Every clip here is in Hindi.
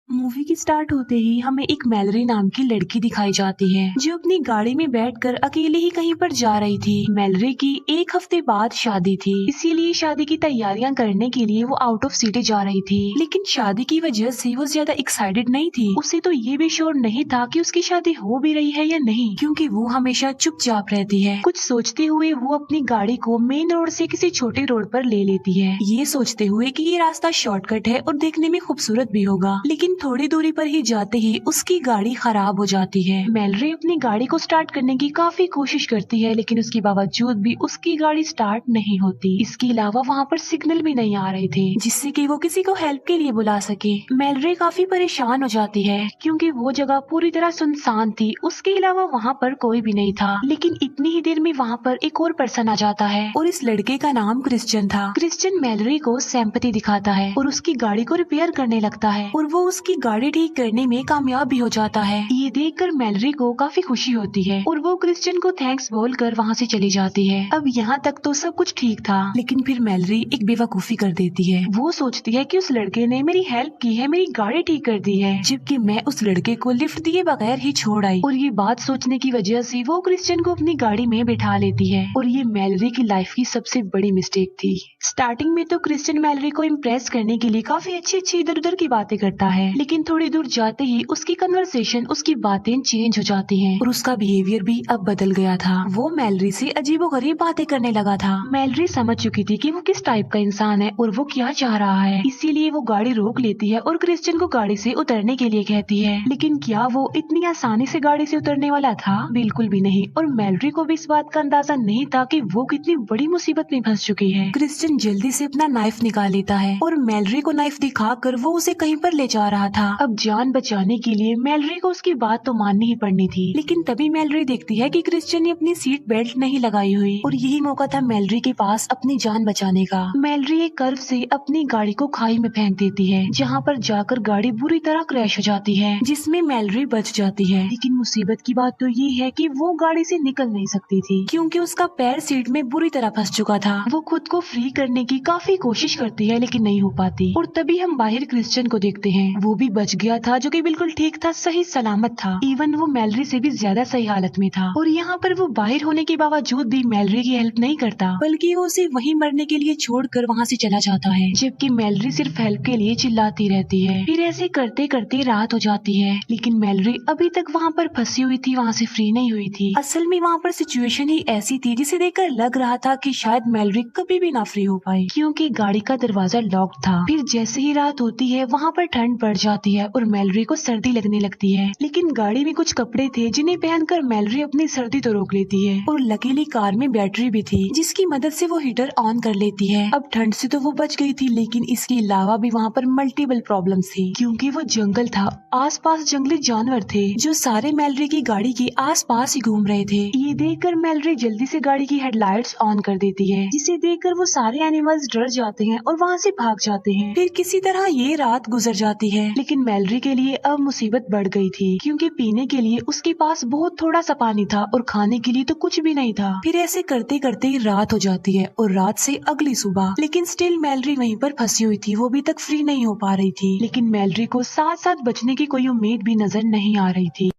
मूवी की स्टार्ट होते ही हमें एक मैलरी नाम की लड़की दिखाई जाती है जो अपनी गाड़ी में बैठकर अकेले ही कहीं पर जा रही थी। मैलरी की एक हफ्ते बाद शादी थी, इसीलिए शादी की तैयारियां करने के लिए वो आउट ऑफ सिटी जा रही थी। लेकिन शादी की वजह से वो ज्यादा एक्साइटेड नहीं थी। उसे तो ये भी श्योर नहीं था कि उसकी शादी हो भी रही है या नहीं, क्योंकि वो हमेशा चुपचाप रहती है। कुछ सोचते हुए वो अपनी गाड़ी को मेन रोड से किसी छोटे रोड पर ले लेती है, ये सोचते हुए कि ये रास्ता शॉर्टकट है और देखने में खूबसूरत भी होगा। लेकिन थोड़ी दूरी पर ही जाते ही उसकी गाड़ी खराब हो जाती है। मैलरी अपनी गाड़ी को स्टार्ट करने की काफी कोशिश करती है, लेकिन उसके बावजूद भी उसकी गाड़ी स्टार्ट नहीं होती। इसके अलावा वहाँ पर सिग्नल भी नहीं आ रहे थे जिससे कि वो किसी को हेल्प के लिए बुला सके। मैलरी काफी परेशान हो जाती है क्योंकि वो जगह पूरी तरह सुनसान थी, उसके अलावा वहाँ पर कोई भी नहीं था। लेकिन इतनी ही देर में वहाँ पर एक और पर्सन आ जाता है और इस लड़के का नाम क्रिश्चियन था। क्रिश्चियन मैलरी को सिंपैथी दिखाता है और उसकी गाड़ी को रिपेयर करने लगता है और वो उसकी गाड़ी ठीक करने में कामयाब भी हो जाता है। ये देखकर मैलरी को काफी खुशी होती है और वो क्रिश्चियन को थैंक्स बोलकर वहाँ से चली जाती है। अब यहाँ तक तो सब कुछ ठीक था, लेकिन फिर मैलरी एक बेवकूफी कर देती है। वो सोचती है कि उस लड़के ने मेरी हेल्प की है, मेरी गाड़ी ठीक कर दी है, जबकि मैं उस लड़के को लिफ्ट दिए बगैर ही छोड़ आई। और ये बात सोचने की वजह से वो क्रिश्चियन को अपनी गाड़ी में बिठा लेती है और ये मैलरी की लाइफ की सबसे बड़ी मिस्टेक थी। स्टार्टिंग में तो क्रिश्चियन मैलरी को इम्प्रेस करने के लिए काफी अच्छी इधर उधर की बातें करता है, लेकिन थोड़ी दूर जाते ही उसकी कन्वर्सेशन, उसकी बातें चेंज हो जाती हैं और उसका बिहेवियर भी अब बदल गया था। वो मैलरी से अजीबोगरीब बातें करने लगा था। मैलरी समझ चुकी थी कि वो किस टाइप का इंसान है और वो क्या चाह रहा है, इसीलिए वो गाड़ी रोक लेती है और क्रिश्चियन को गाड़ी से उतरने के लिए कहती है। लेकिन क्या वो इतनी आसानी से गाड़ी से उतरने वाला था? बिल्कुल भी नहीं। और मैलरी को भी इस बात का अंदाजा नहीं था कि वो कितनी बड़ी मुसीबत में फंस चुकी है। क्रिश्चियन जल्दी से अपना नाइफ निकाल लेता है और मैलरी को नाइफ दिखाकर वो उसे कहीं पर ले जा रहा था। अब जान बचाने के लिए मैलरी को उसकी बात तो माननी ही पड़नी थी, लेकिन तभी मैलरी देखती है कि क्रिश्चियन ने अपनी सीट बेल्ट नहीं लगाई हुई और यही मौका था मैलरी के पास अपनी जान बचाने का। मैलरी एक कर्व से अपनी गाड़ी को खाई में फेंक देती है, जहाँ पर जाकर गाड़ी बुरी तरह क्रैश हो जाती है, जिसमें मैलरी बच जाती है। लेकिन मुसीबत की बात तो ये है कि वो गाड़ी से निकल नहीं सकती थी क्योंकि उसका पैर सीट में बुरी तरह फंस चुका था। वो खुद को फ्री करने की काफी कोशिश करती है, लेकिन नहीं हो पाती। और तभी हम बाहर क्रिश्चियन को देखते हैं। वो भी बच गया था, जो कि बिल्कुल ठीक था, सही सलामत था। इवन वो मैलरी से भी ज्यादा सही हालत में था। और यहाँ पर वो बाहर होने के बावजूद भी मैलरी की हेल्प नहीं करता, बल्कि वो उसे वहीं मरने के लिए छोड़कर वहाँ से चला जाता है, जबकि मैलरी सिर्फ हेल्प के लिए चिल्लाती रहती है। फिर ऐसे करते करते रात हो जाती है, लेकिन मैलरी अभी तक वहाँ पर फंसी हुई थी, वहाँ से फ्री नहीं हुई थी। असल में वहाँ पर सिचुएशन ही ऐसी थी जिसे देखकर लग रहा था कि शायद मैलरी कभी भी ना फ्री हो पाए, क्योंकि गाड़ी का दरवाजा लॉक था। फिर जैसे ही रात होती है वहाँ पर ठंड पड़ जाती है और मैलरी को सर्दी लगने लगती है, लेकिन गाड़ी में कुछ कपड़े थे जिन्हें पहनकर मैलरी अपनी सर्दी तो रोक लेती है। और लकीली कार में बैटरी भी थी जिसकी मदद से वो हीटर ऑन कर लेती है। अब ठंड से तो वो बच गई थी, लेकिन इसके अलावा भी वहाँ पर मल्टीपल प्रॉब्लम्स थी, क्योंकि वो जंगल था, आसपास जंगली जानवर थे जो सारे मैलरी की गाड़ी के आसपास ही घूम रहे थे। ये देखकर मैलरी जल्दी से गाड़ी की हेडलाइट्स ऑन कर देती है, जिसे देखकर वो सारे एनिमल्स डर जाते हैं और वहाँ से भाग जाते हैं। फिर किसी तरह ये रात गुजर जाती है, लेकिन मैलरी के लिए अब मुसीबत बढ़ गई थी, क्योंकि पीने के लिए उसके पास बहुत थोड़ा सा पानी था और खाने के लिए तो कुछ भी नहीं था। फिर ऐसे करते करते रात हो जाती है और रात से अगली सुबह, लेकिन स्टिल मैलरी वहीं पर फंसी हुई थी, वो अभी तक फ्री नहीं हो पा रही थी। लेकिन मैलरी को साथ साथ बचने की कोई उम्मीद भी नजर नहीं आ रही थी।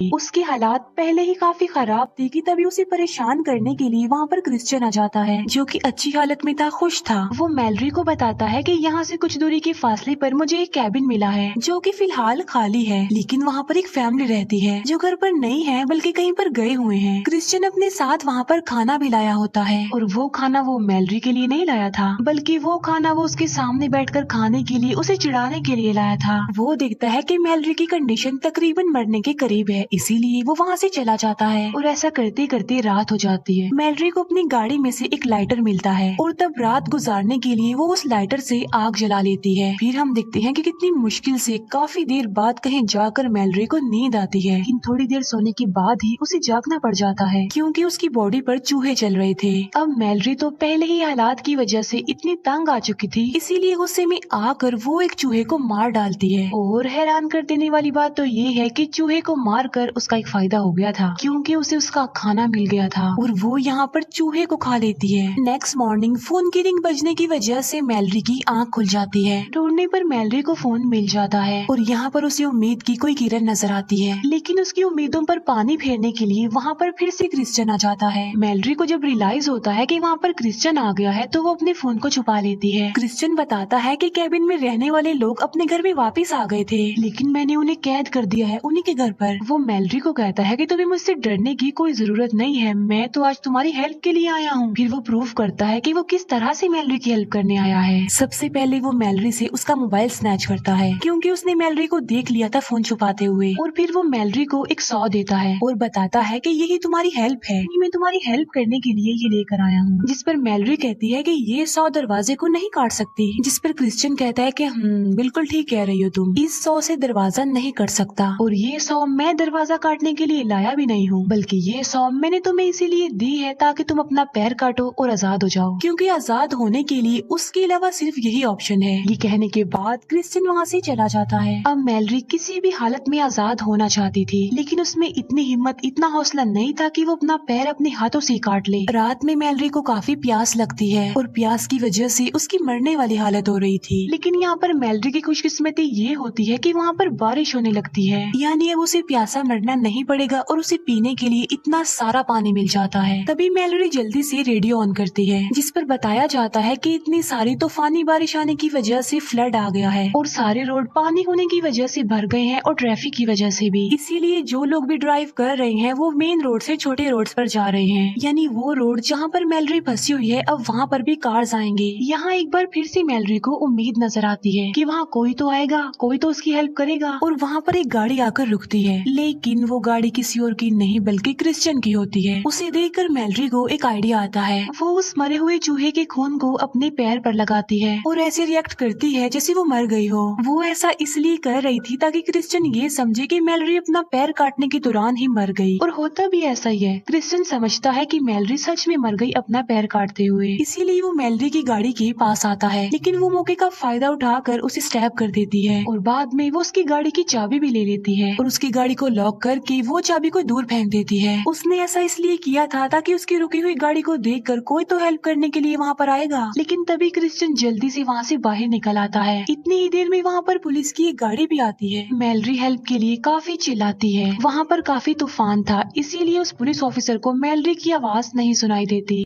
उसके हालात पहले ही काफी खराब थे कि तभी उसे परेशान करने के लिए वहाँ पर क्रिश्चियन आ जाता है, जो कि अच्छी हालत में था, खुश था। वो मैलरी को बताता है कि यहाँ से कुछ दूरी के फासले पर मुझे एक कैबिन मिला है जो कि फिलहाल खाली है, लेकिन वहाँ पर एक फैमिली रहती है जो घर पर नहीं है बल्कि कहीं पर गए हुए हैं। क्रिश्चियन अपने साथ वहाँ पर खाना भी लाया होता है और वो खाना वो मैलरी के लिए नहीं लाया था, बल्कि वो खाना वो उसके सामने बैठकर खाने के लिए, उसे चिढ़ाने के लिए लाया था। वो देखता है कि मैलरी की कंडीशन तकरीबन मरने के करीब है, इसीलिए वो वहाँ से चला जाता है। और ऐसा करते करते रात हो जाती है। मैलरी को अपनी गाड़ी में से एक लाइटर मिलता है और तब रात गुजारने के लिए वो उस लाइटर से आग जला लेती है। फिर हम देखते हैं कि कितनी मुश्किल से काफी देर बाद कहीं जाकर मैलरी को नींद आती है, लेकिन थोड़ी देर सोने के बाद ही उसे जागना पड़ जाता है, क्योंकि उसकी बॉडी पर चूहे चल रहे थे। अब मैलरी तो पहले ही हालात की वजह से इतनी तंग आ चुकी थी, इसीलिए गुस्से में आकर वो एक चूहे को मार डालती है। और हैरान कर देने वाली बात तो ये है कि चूहे को मार आकर उसका एक फायदा हो गया था, क्योंकि उसे उसका खाना मिल गया था और वो यहाँ पर चूहे को खा लेती है। नेक्स्ट मॉर्निंग फोन की रिंग बजने की वजह से मैलरी की आंख खुल जाती है। ढूंढने पर मैलरी को फोन मिल जाता है और यहाँ पर उसे उम्मीद की कोई किरण नजर आती है, लेकिन उसकी उम्मीदों पर पानी फेरने के लिए वहाँ पर फिर से क्रिश्चियन आ जाता है। मैलरी को जब रियलाइज होता है कि वहाँ पर क्रिश्चियन आ गया है तो वो अपने फोन को छुपा लेती है। क्रिश्चियन बताता है कि कैबिन में रहने वाले लोग अपने घर में वापस आ गए थे, लेकिन मैंने उन्हें कैद कर दिया है उन्हीं के घर पर। वो मैलरी को कहता है कि तुम्हें मुझसे डरने की कोई जरूरत नहीं है, मैं तो आज तुम्हारी हेल्प के लिए आया हूँ। फिर वो प्रूव करता है कि वो किस तरह से मैलरी की हेल्प करने आया है। सबसे पहले वो मैलरी से उसका मोबाइल स्नैच करता है, क्योंकि उसने मैलरी को देख लिया था फोन छुपाते हुए। और फिर वो मैलरी को एक 100 देता है और बताता है कि यही तुम्हारी हेल्प है, मैं तुम्हारी हेल्प करने के लिए ये लेकर आया हूँ। जिस पर मैलरी कहती है कि ये 100 दरवाजे को नहीं काट सकती। जिस पर क्रिश्चियन कहता है कि बिल्कुल ठीक कह रही हो तुम, इस 100 से दरवाजा नहीं कट सकता, और ये 100 मैं दरवाजा काटने के लिए लाया भी नहीं हूँ, बल्कि ये 100 मैंने तुम्हें इसीलिए दी है ताकि तुम अपना पैर काटो और आजाद हो जाओ, क्योंकि आजाद होने के लिए उसके अलावा सिर्फ यही ऑप्शन है। ये कहने के बाद क्रिश्चियन वहाँ से चला जाता है। अब मैलरी किसी भी हालत में आजाद होना चाहती थी, लेकिन उसमें इतनी हिम्मत, इतना हौसला नहीं था कि वो अपना पैर अपने हाथों से काट ले। रात में मैलरी को काफी प्यास लगती है और प्यास की वजह से उसकी मरने वाली हालत हो रही थी, लेकिन यहाँ पर मैलरी की खुशकिस्मती ये होती है कि वहाँ पर बारिश होने लगती है, यानी अब उसे प्यासा मरना नहीं पड़ेगा और उसे पीने के लिए इतना सारा पानी मिल जाता है। तभी मैलरी जल्दी से रेडियो ऑन करती है, जिस पर बताया जाता है कि इतनी सारी तूफानी बारिश आने की वजह से फ्लड आ गया है और सारे रोड पानी होने की वजह से भर गए हैं और ट्रैफिक की वजह से भी। इसीलिए जो लोग भी ड्राइव कर रहे हैं वो मेन रोड से छोटे रोड पर जा रहे हैं, यानी वो रोड जहाँ पर मैलरी फंसी हुई है अब वहाँ पर भी कार्स आएंगे। यहाँ एक बार फिर से मैलरी को उम्मीद नजर आती है कि वहाँ कोई तो आएगा, कोई तो उसकी हेल्प करेगा, और वहाँ पर एक गाड़ी आकर रुकती है, लेकिन वो गाड़ी किसी और की नहीं बल्कि क्रिश्चियन की होती है। उसे देखकर मैलरी को एक आइडिया आता है। वो उस मरे हुए चूहे के खून को अपने पैर पर लगाती है और ऐसे रिएक्ट करती है जैसे वो मर गई हो। वो ऐसा इसलिए कर रही थी ताकि क्रिश्चियन ये समझे कि मैलरी अपना पैर काटने के दौरान ही मर गई, और होता भी ऐसा ही है। क्रिश्चियन समझता है कि मैलरी सच में मर गई अपना पैर काटते हुए, इसीलिए वो मैलरी की गाड़ी के पास आता है, लेकिन वो मौके का फायदा उठाकर उसे स्टैब कर देती है और बाद में वो उसकी गाड़ी की चाबी भी ले लेती है और उसकी गाड़ी को लॉक करके वो चाबी को दूर फेंक देती है। उसने ऐसा इसलिए किया था ताकि उसकी रुकी हुई गाड़ी को देखकर कोई तो हेल्प करने के लिए वहाँ पर आएगा, लेकिन तभी क्रिश्चियन जल्दी से वहाँ से बाहर निकल आता है। इतनी ही देर में वहाँ पर पुलिस की एक गाड़ी भी आती है। मैलरी हेल्प के लिए काफी चिल्लाती है। वहाँ पर काफी तूफान था, इसीलिए उस पुलिस ऑफिसर को मैलरी की आवाज नहीं सुनाई देती।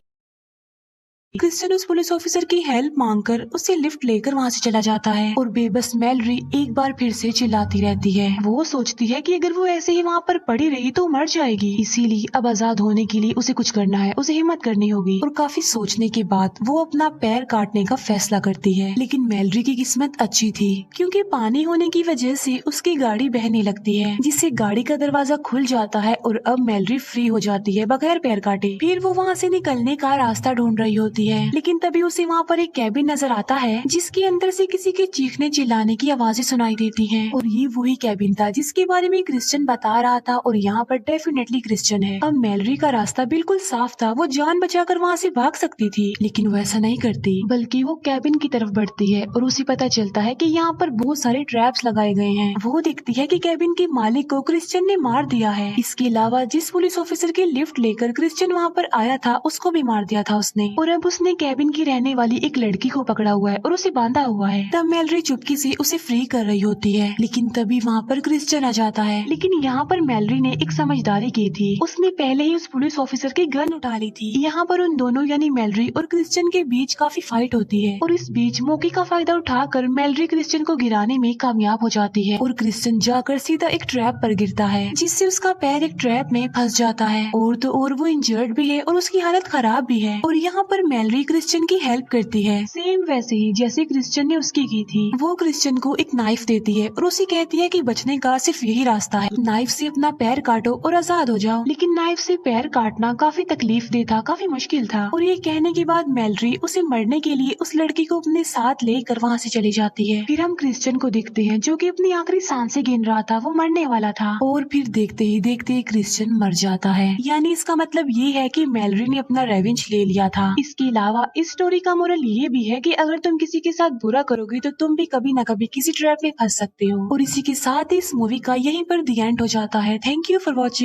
क्रिश्चियन उस पुलिस ऑफिसर की हेल्प मांगकर उसे लिफ्ट लेकर वहाँ से चला जाता है और बेबस मैलरी एक बार फिर से चिल्लाती रहती है। वो सोचती है कि अगर वो ऐसे ही वहाँ पर पड़ी रही तो मर जाएगी, इसीलिए अब आजाद होने के लिए उसे कुछ करना है, उसे हिम्मत करनी होगी। और काफी सोचने के बाद वो अपना पैर काटने का फैसला करती है, लेकिन मैलरी की किस्मत अच्छी थी, क्योंकि पानी होने की वजह से उसकी गाड़ी बहने लगती है, जिससे गाड़ी का दरवाजा खुल जाता है और अब मैलरी फ्री हो जाती है बगैर पैर काटे। फिर वो वहाँ से निकलने का रास्ता ढूंढ रही होती है, लेकिन तभी उसे वहाँ पर एक कैबिन नजर आता है जिसके अंदर से किसी के चीखने चिल्लाने की आवाजें सुनाई देती हैं। और ये वही कैबिन था जिसके बारे में क्रिश्चियन बता रहा था, और यहाँ पर डेफिनेटली क्रिश्चियन है। अब मैलरी का रास्ता बिल्कुल साफ था, वो जान बचाकर वहाँ से भाग सकती थी, लेकिन वो ऐसा नहीं करती, बल्कि वो कैबिन की तरफ बढ़ती है और उसे पता चलता है कि यहाँ पर बहुत सारे ट्रैप्स लगाए गए हैं। वो देखती है कि कैबिन के मालिक को क्रिश्चियन ने मार दिया है। इसके अलावा जिस पुलिस ऑफिसर की लिफ्ट लेकर क्रिश्चियन वहाँ पर आया था उसको भी मार दिया था उसने, और अब उसने कैबिन की रहने वाली एक लड़की को पकड़ा हुआ है और उसे बांधा हुआ है। तब मैलरी चुपके से उसे फ्री कर रही होती है, लेकिन तभी वहाँ पर क्रिश्चियन आ जाता है। लेकिन यहाँ पर मैलरी ने एक समझदारी की थी, उसने पहले ही उस पुलिस ऑफिसर की गन उठा ली थी। यहाँ पर उन दोनों यानी मैलरी और क्रिश्चियन के बीच काफी फाइट होती है, और इस बीच मौके का फायदा उठाकर मैलरी क्रिश्चियन को गिराने में कामयाब हो जाती है और क्रिश्चियन जाकर सीधा एक ट्रैप पर गिरता है, जिससे उसका पैर एक ट्रैप में फंस जाता है। और तो और वो इंजर्ड भी है और उसकी हालत खराब भी है, और यहाँ पर मैलरी क्रिश्चियन की हेल्प करती है, सेम वैसे ही जैसे क्रिश्चियन ने उसकी की थी। वो क्रिश्चियन को एक नाइफ देती है और उसे कहती है कि बचने का सिर्फ यही रास्ता है, नाइफ से अपना पैर काटो और आजाद हो जाओ। लेकिन नाइफ से पैर काटना काफी तकलीफ दे था, काफी मुश्किल था, और ये कहने के बाद मैलरी उसे मरने के लिए उस लड़की को अपने साथ लेकर वहाँ से चली जाती है। फिर हम क्रिश्चियन को देखते हैं जो कि अपनी आखिरी सांसें गिन रहा था, वो मरने वाला था, और फिर देखते ही देखते क्रिश्चियन मर जाता है। यानी इसका मतलब ये है कि मैलरी ने अपना रेवेंज ले लिया था। इसके अलावा इस स्टोरी का मोरल ये भी है कि अगर तुम किसी के साथ बुरा करोगे तो तुम भी कभी न कभी किसी ट्रैप में फंस सकते हो। और इसी के साथ इस मूवी का यहीं पर दी एंड हो जाता है। Thank you for watching.